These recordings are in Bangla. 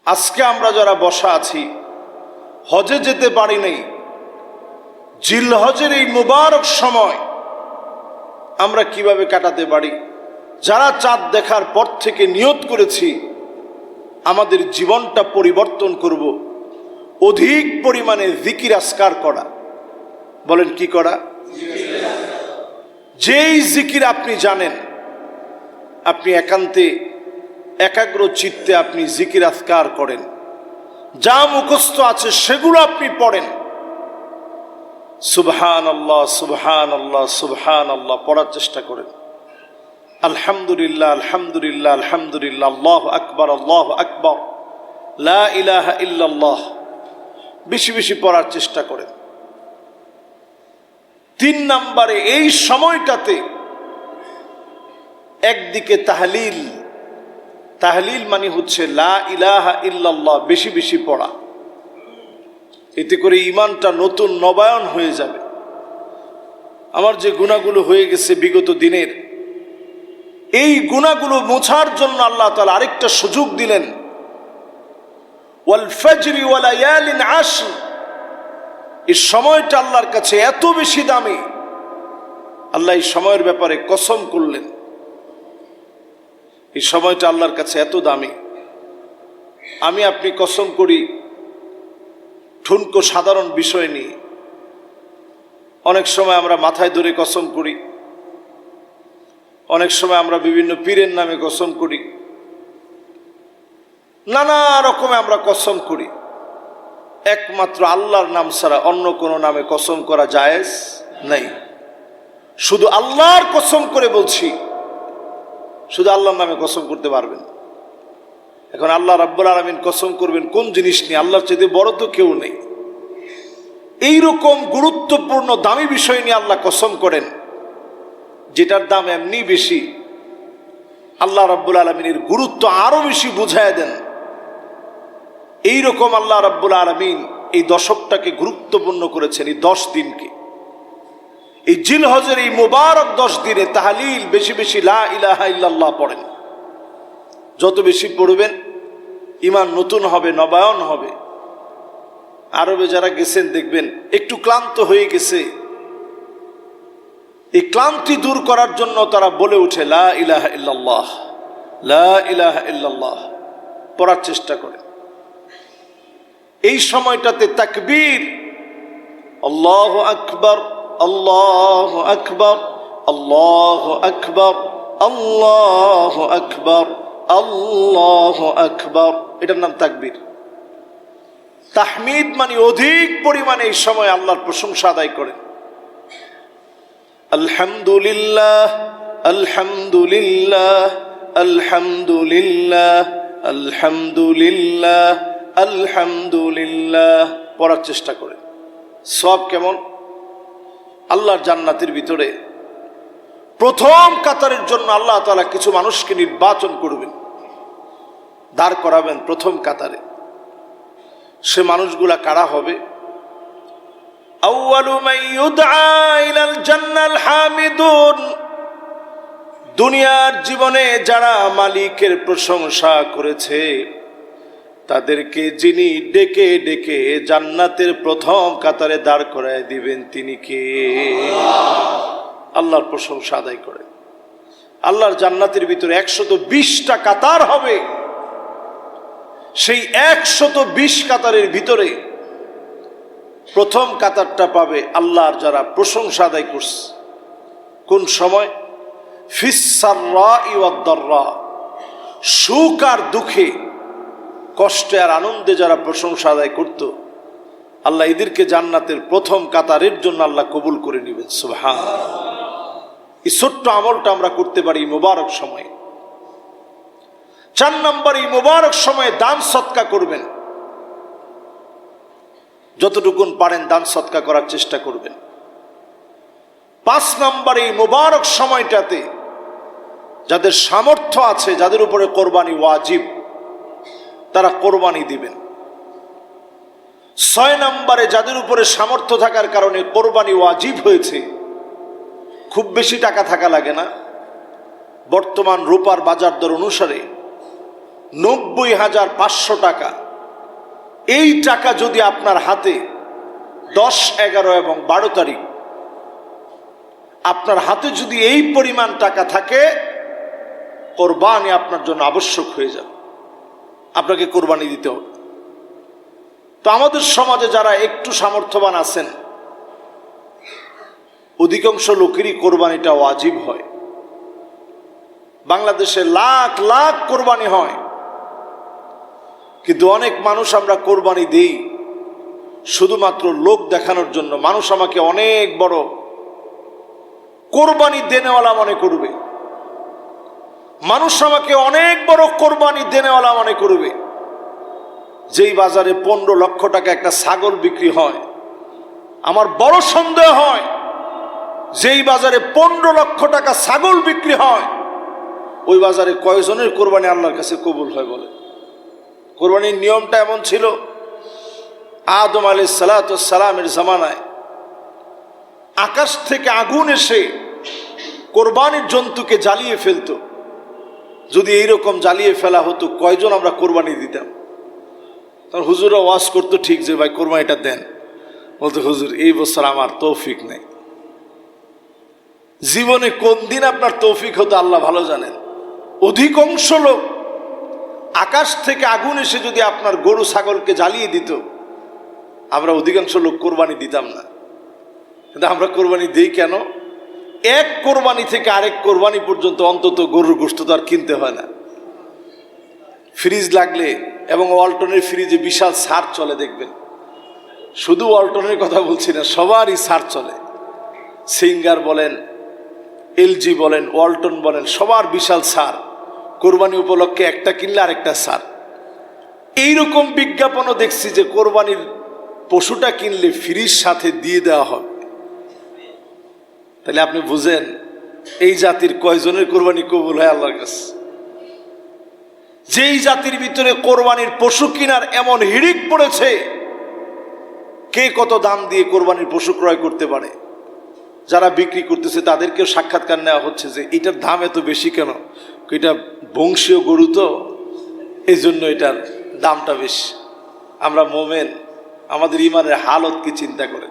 আজকে আমরা যারা বসা আছি, হজে যেতে পারি নাই, জিলহজের এই মুবারক সময় আমরা কিভাবে কাটাতে পারি? যারা চাঁদ দেখার পর থেকে নিয়ত করেছি আমাদের জীবনটা পরিবর্তন করব, অধিক পরিমাণে জিকির আজকার করা। বলেন কি করা? যেই জিকির আপনি জানেন, আপনি একান্তে একাগ্র চিত্তে আপনি জিকির আজকার করেন, যা মুখস্থ আছে সেগুলো আপনি পড়েন। সুবহানাল্লাহ সুবহানাল্লাহ সুবহানাল্লাহ পড়ার চেষ্টা করেন। আলহামদুলিল্লাহ আলহামদুলিল্লাহ আলহামদুলিল্লাহ, আল্লাহু আকবার আল্লাহু আকবার, লা ইলাহা ইল্লাল্লাহ বেশি বেশি পড়ার চেষ্টা করেন। 3 নম্বরে, এই সময়টাতে একদিকে তাহলিল, তাহলিল মানে হচ্ছে লা ইলাহা ইল্লাল্লাহ বেশি বেশি পড়া। এতে করে ঈমানটা নতুন নবায়ন হয়ে যাবে। আমার যে গুনাহগুলো হয়ে গেছে বিগত দিনের, এই গুনাহগুলো মোছার জন্য আল্লাহ তাআলা আরেকটা সুযোগ দিলেন। ওয়াল ফাজরি ওয়া লায়ালিন আশর, এই সময়টা আল্লাহর কাছে এত বেশি দামি, আল্লাহ এই সময়ের ব্যাপারে কসম করলেন। এই সময়টা আল্লাহর কাছে এত দামি। আমি আপনি কসম করি ঠুনকো সাধারণ বিষয় নিয়ে, অনেক সময় আমরা মাথায় ধরে কসম করি, অনেক সময় আমরা বিভিন্ন পীরের নামে কসম করি, নানা রকমে আমরা কসম করি। একমাত্র আল্লাহর নাম ছাড়া অন্য কোনো নামে কসম করা জায়েজ নেই। শুধু আল্লাহর কসম করে বলছি, শুধু আল্লাহর নামে কসম করতে পারবেন। এখন আল্লাহ রাব্বুল আলামিন কসম করবেন কোন জিনিস নিয়ে? আল্লাহর চাইতে বড় তো কেউ নেই। এইরকম গুরুত্বপূর্ণ দামি বিষয় নিয়ে আল্লাহ কসম করেন, যেটার দাম এমনি বেশি। আল্লাহ রাব্বুল আলামিনের গুরুত্ব আরো বেশি বুঝায় দেন। এইরকম আল্লাহ রাব্বুল আলামিন এই দশকটাকে গুরুত্বপূর্ণ করেছেন। এই 10 দিনকে, এই জিলহজের এই মুবারক 10 দিনে তাহলিল বেশি বেশি লা ইলাহা ইল্লাল্লাহ পড়েন। যত বেশি পড়বেন ঈমান নতুন হবে, নবায়ন হবে। আরবে যারা গেছেন দেখবেন একটু ক্লান্ত হয়ে গেছে, এই ক্লান্তি দূর করার জন্য তারা বলে উঠে লা ইলাহা ইল্লাল্লাহ, লা ইলাহা ইল্লাল্লাহ পড়ার চেষ্টা করে। এই সময়টাতে তাকবীর, আল্লাহু আকবার আল্লাহু আকবার আল্লাহু আকবার আল্লাহু আকবার আল্লাহু আকবার, এটার নাম তাকবীর। তাহমিদ মানে অধিক পরিমাণে এই সময় আল্লাহর প্রশংসা আদায় করেন। আলহামদুলিল্লাহ আলহামদুলিল্লাহ আলহামদুলিল্লাহ আলহামদুলিল্লাহ আলহামদুলিল্লাহ পড়ার চেষ্টা করেন। সব কেমন? আল্লাহর জান্নাতের ভিতরে প্রথম কাতারের জন্য আল্লাহ তাআলা কিছু মানুষকে নির্বাচন করবেন, দাঁড় করাবেন প্রথম কাতারে। সে মানুষগুলা কারা হবে? আউয়ালু মান ইউদআ ইলাল জান্নাল হামিদুন, দুনিয়ার জীবনে যারা মালিকের প্রশংসা করেছে তাদেরকে যিনি ডেকে ডেকে জান্নাতের প্রথম কাতারে দাঁড় করায় দিবেন তিনি কে? আল্লাহর প্রশংসা আদায় করেন। আল্লাহর জান্নাতের ভিতরে 120টা কাতার হবে। সেই 120 কাতারের ভিতরে প্রথম কাতারটা পাবে আল্লাহর যারা প্রশংসা আদায় করছে। কোন সময়? ফিস সাররাই ওয়াদ দাররা, সুখ আর দুঃখে, কষ্টে আর আনন্দে যারা প্রশংসা আদায় করত, আল্লাহ এদেরকে জান্নাতের প্রথম কাতারের জন্য আল্লাহ কবুল করে নেবেন। সুবহানাল্লাহ। এই ছোট্ট আমলটা আমরা করতে পারি মুবারক সময়ে। 4 নম্বর, এই মুবারক সময়ে দান সদকা করবেন। যতটুকুন পারেন দান সদকা করার চেষ্টা করবেন। 5 নম্বর, এই মুবারক সময়টাতে যাদের সামর্থ্য আছে, যাদের উপরে কোরবানি ওয়াজিব, তারা কোরবানি দিবেন। 6 নম্বরে, যাদের উপরে সামর্থ্য থাকার কারণে কোরবানি ওয়াজিব হয়েছে, খুব বেশি টাকা থাকা লাগে না। বর্তমান রূপার বাজার দর অনুসারে 90,500 টাকা। এই টাকা যদি আপনার হাতে 10, 11 এবং 12 তারিখ আপনার হাতে যদি এই পরিমাণ টাকা থাকে, কোরবানি আপনার জন্য আবশ্যক হয়ে যাবে, আপনাকে কোরবানি দিতে হবে। তো আমাদের সমাজে যারা একটু সামর্থ্যবান আছেন, অধিকাংশ লোকেরই কোরবানিটা ওয়াজিব হয়। বাংলাদেশে লাখ লাখ কোরবানি হয়, কিন্তু অনেক মানুষ আমরা কোরবানি দেই শুধুমাত্র লোক দেখানোর জন্য। মানুষ আমাকে অনেক বড় কোরবানি দেনেওয়ালা মনে করবে, মানুষ আমাকে অনেক বড় কোরবানি দেনেওয়ালা মনে করবে। যেই বাজারে 15 লক্ষ টাকা একটা ছাগল বিক্রি হয়, আমার বড় সন্দেহ হয় যেই বাজারে 15 লক্ষ টাকা ছাগল বিক্রি হয়, ওই বাজারে কয়জনের কোরবানি আল্লাহর কাছে কবুল হয় বলে? কোরবানির নিয়মটা এমন ছিল, আদম আলাইহিস সালামের জামানায় আকাশ থেকে আগুন এসে কোরবানির জন্তুকে জ্বালিয়ে ফেলতো। যদি এইরকম জ্বালিয়ে ফেলা হতো, কয়জন আমরা কোরবানি দিতাম? তখন হুজুরা ওয়াজ করতো, ঠিক যে ভাই কোরবানিটা দেন। বলতো, হুজুর এই বছর আমার তৌফিক নেই। জীবনে কোন দিন আপনার তৌফিক হতো আল্লাহ ভালো জানেন। অধিকাংশ লোক আকাশ থেকে আগুন এসে যদি আপনার গরু ছাগলকে জ্বালিয়ে দিত, আমরা অধিকাংশ লোক কোরবানি দিতাম না। কিন্তু আমরা কোরবানি দিই কেন? এক কোরবানি থেকে আরেক কোরবানি পর্যন্ত অন্তত গরুর গোশত তো আর কিনতে হয় না। ফ্রিজ লাগলে, এবং ওয়ালটনের ফ্রিজে বিশাল ছাড় চলে, দেখবেন। শুধু ওয়ালটনের কথা বলছি না, সবারই ছাড় চলে। সিঙ্গার বলেন, এলজি বলেন, ওয়ালটন বলেন, সবার বিশাল ছাড়। কোরবানি উপলক্ষে একটা কিনলে আরেকটা ছাড়। এইরকম বিজ্ঞাপনও দেখছি যে কোরবানির পশুটা কিনলে ফ্রিজ সাথে দিয়ে দেওয়া হবে। তাহলে আপনি বুঝেন এই জাতির কয়জনের কোরবানি কবুল হয় আল্লাহর কাছে? যেই জাতির ভিতরে কোরবানির পশু কেনার এমন হিড়িক পড়েছে, কে কত দাম দিয়ে কোরবানির পশু ক্রয় করতে পারে? যারা বিক্রি করতেছে তাদেরকেও সাক্ষাৎকার নেওয়া হচ্ছে যে এটার দাম এত বেশি কেন? এটা বংশীয় গরু তো, এই জন্য এটার দামটা বেশি। আমরা মোমেন, আমাদের ইমানের হালত কি চিন্তা করে?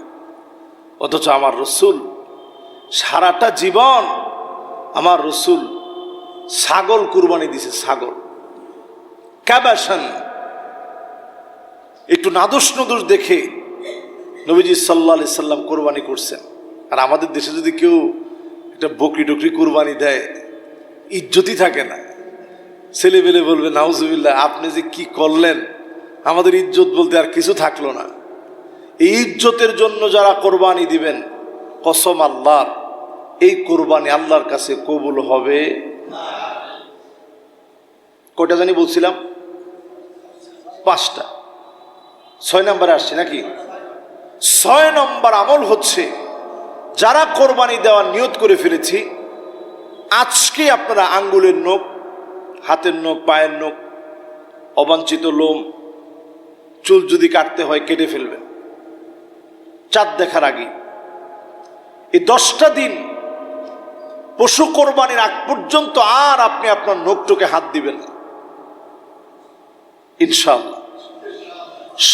অথচ আমার রসুল সারাটা জীবন, আমার রসুল ছাগল কুরবানি দিছে। ছাগল কাবাসান, একটু নাদুস নদুস দেখে নবীজি সাল্লাল্লাহু আলাইহি সাল্লাম কোরবানি করছেন। আর আমাদের দেশে যদি কেউ একটা বকরি টকরি কোরবানি দেয়, ইজ্জতই থাকে না। ছেলেবেলে বলবে, নাউজুবিল্লাহ, আপনি যে কি করলেন, আমাদের ইজ্জত বলতে আর কিছু থাকলো না। এই ইজ্জতের জন্য যারা কোরবানি দিবেন, কসম আল্লাহর, এই কোরবানি আল্লাহর কাছে কবুল হবে না। কয়টা জানি বলছিলাম? 5টা। 6 নম্বরে আসছি নাকি? 6 নম্বর আমল হচ্ছে, যারা কোরবানি দেওয়ার নিয়ত করে ফেলেছি, আজকে আপনারা আঙ্গুলের নখ, হাতের নখ, পায়ের নখ, অবাঞ্ছিত লোম, চুল যদি কাটতে হয় কেটে ফেলবেন চাঁদ দেখার আগে। এই 10টা দিন পশু কোরবানির আগ পর্যন্ত আর আপনি আপনার নখটুকে হাত দিবেন না, ইনশাআল্লাহ।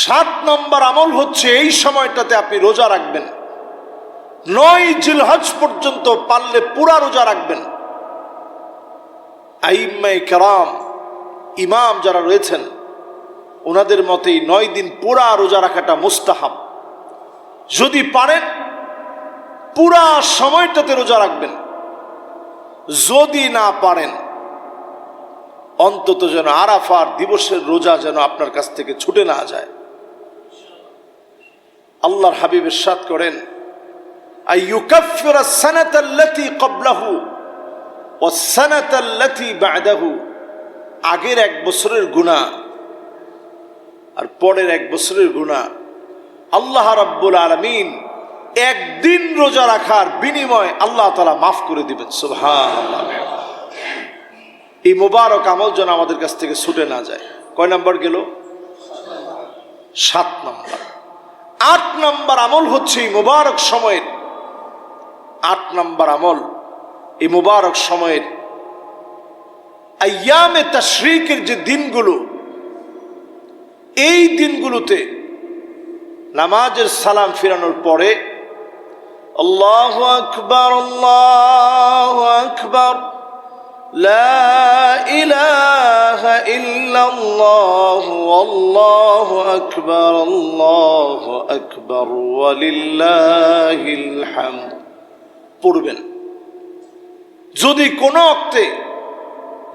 7 নম্বর আমল হচ্ছে, এই সময়টাতে আপনি রোজা রাখবেন। 9 জিলহজ পর্যন্ত পারলে পুরা রোজা রাখবেন। আইম্মায়ে কেরাম, ইমাম যারা রয়েছেন, ওনাদের মতে 9 দিন পুরা রোজা রাখাটা মুস্তাহাব। যদি পারেন পুরা সময়টাতে রোজা রাখবেন। যদি না পারেন, অন্তত যেন আরাফার দিবসের রোজা যেন আপনার কাছ থেকে ছুটে না যায়। আল্লাহর হাবিব ইরশাদ করেন, আইয়ুকাফিরা সানাতাল্লাতী ক্বাবলাহু ওয়াস সানাতাল্লাতী বা'দাহু। আগের 1 বছরের গুনাহ আর পরের 1 বছরের গুনাহ আল্লাহ রাব্বুল আলামিন একদিন রোজা রাখার বিনিময়ে আল্লাহ তাআলা মাফ করে দিবেন। সুবহানাল্লাহ। এই মুবারক আমল যেন আমাদের কাছ থেকে ছুটে না যায়। কয় নাম্বার গেল? 7 নম্বর। 8 নম্বর আমল হচ্ছে এই মুবারক সময়ের, 8 নম্বর আমল, এই মুবারক সময়ের আইয়ামে তাশরিকের যে দিনগুলো, এই দিনগুলোতে নামাজের সালাম ফিরানোর পরে আল্লাহু আকবার আল্লাহু আকবার লা ইলাহা ইল্লাল্লাহু আল্লাহু আকবার ওয়ালিল্লাহিল হামদ পড়বেন। যদি কোনো ওক্তে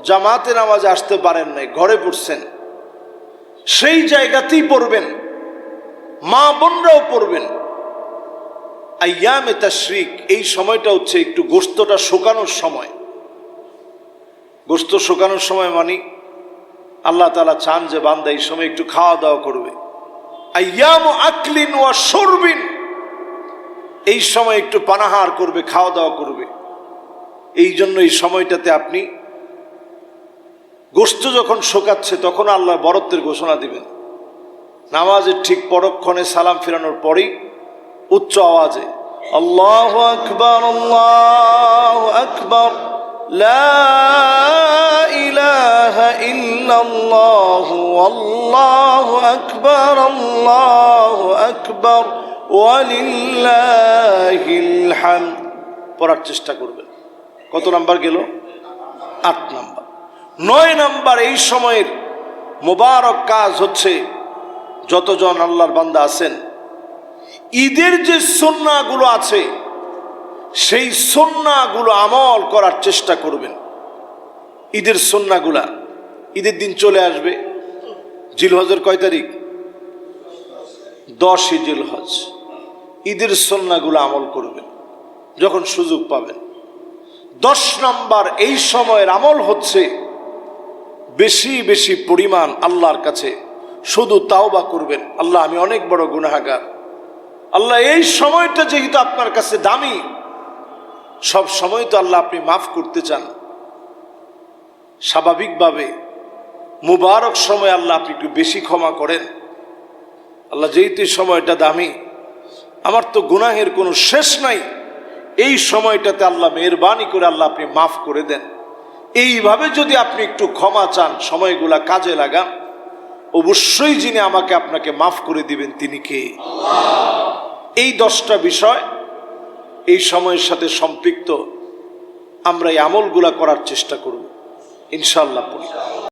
জামাতে নামাজে আসতে পারেন নাই, ঘরে পড়ছেন, সেই জায়গাতেই পড়বেন, মা বোনরাও পড়বেন। আইয়ামে তাশরিক এই সময়টা হচ্ছে একটু গোশতটা শুকানোর সময়। গোশত শুকানোর সময় মানে আল্লাহ তাআলা চান যে বান্দা এই সময় একটু খাওয়া দাওয়া করবে। আইয়ামু আকলিন ওয়া শুরবিন, এই সময় একটু পানাহার করবে, খাওয়া দাওয়া করবে। এই জন্য এই সময়টাতে আপনি গোশত যখন শুকাচ্ছে তখন আল্লাহ বরত্বের ঘোষণা দিবেন। নামাজের ঠিক পরক্ষণে সালাম ফিরানোর পরেই উচ্চ আওয়াজে আল্লাহু আকবার আল্লাহু আকবার লা ইলাহা ইল্লাল্লাহু আল্লাহু আকবার ওয়ালিল্লাহিল হামদ পড়ার চেষ্টা করবেন। কত নাম্বার গেল? 8 নাম্বার। 9 নাম্বার, এই সময়ের মোবারক কাজ হচ্ছে যতজন আল্লাহর বান্দা আছেন, ঈদের যে সুন্নাহগুলো আছে সেই সুন্নাহগুলো আমল করার চেষ্টা করবেন। ঈদের সুন্নাহগুলা, ঈদের দিন চলে আসবে। জিলহজের কয় তারিখ? 10 জিলহজ। ঈদের সুন্নাহগুলো আমল করবেন যখন সুযোগ পাবেন। 10 নাম্বার, এই সময়ের আমল হচ্ছে বেশি বেশি পরিমাণ আল্লাহর কাছে শুধু তাওবা করবেন। আল্লাহ, আমি অনেক বড় গুনাহগার। আল্লাহ, এই সময়টা যেহেতু আপনার কাছে দামি, সব সময় তো আল্লাহ আপনি মাফ করতে চান। স্বাভাবিকভাবে মুবারক সময় আল্লাহ আপনি একটু বেশি ক্ষমা করেন। আল্লাহ, যেহেতু সময়টা দামি, আমার তো গুনাহের কোনো শেষ নাই, এই সময়টাতে আল্লাহ মেহেরবানি করে আল্লাহ আপনি মাফ করে দেন। এইভাবে যদি আপনি একটু ক্ষমা চান, সময়গুলা কাজে লাগান, অবশ্যই যিনি আমাকে আপনাকে মাফ করে দিবেন তিনি কে? এই 10টা বিষয় এই সময়ের সাথে সম্পৃক্ত। আমরা এই আমলগুলা করার চেষ্টা করব ইনশাআল্লাহ।